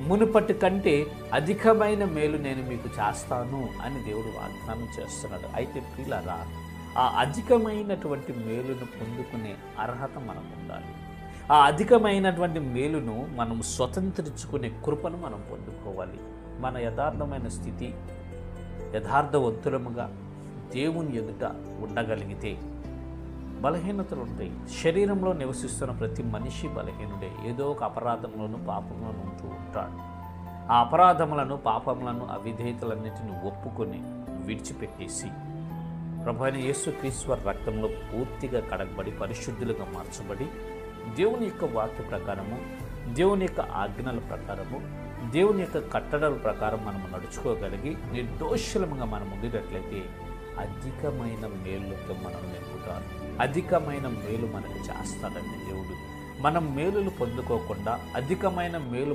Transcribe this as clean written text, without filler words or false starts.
మునుపటి కంటే అధికమైన మేలు నేను మీకు చేస్తాను అని దేవుడు వాగ్దానం చేస్తున్నాడు. అయితే ప్రియులారా, ఆ అధికమైనటువంటి మేలును పొందుకునే అర్హత మనకు ఉండాలి. ఆ అధికమైనటువంటి మేలును మనం స్వతంత్రించుకునే కృపను మనం పొందుకోవాలి. మన యథార్థమైన స్థితి, యథార్థవంతులముగా దేవుని ఎదుట ఉండగలిగితే బలహీనతలు ఉంటాయి. శరీరంలో నివసిస్తున్న ప్రతి మనిషి బలహీనుడే. ఏదో ఒక అపరాధంలోనూ పాపంలోనూ ఉంటూ ఉంటాడు. ఆ అపరాధములను, పాపములను, అవిధేయతలన్నిటిని ఒప్పుకొని విడిచిపెట్టేసి ప్రభువైన యేసుక్రీస్తు రక్తంలో పూర్తిగా కడగబడి పరిశుద్ధులుగా మార్చబడి దేవుని యొక్క వాక్య ప్రకారము, దేవుని యొక్క ఆజ్ఞల ప్రకారము, దేవుని యొక్క కట్టడల ప్రకారం మనము నడుచుకోగలిగి నిర్దోషులముగా మనం ఉండినట్లయితే అధికమైన మేలులతో మనం నింపుతారు. అధికమైన మేలు మనకు చేస్తాడండి దేవుడు. మనం మేలులు పొందుకోకుండా అధికమైన మేలు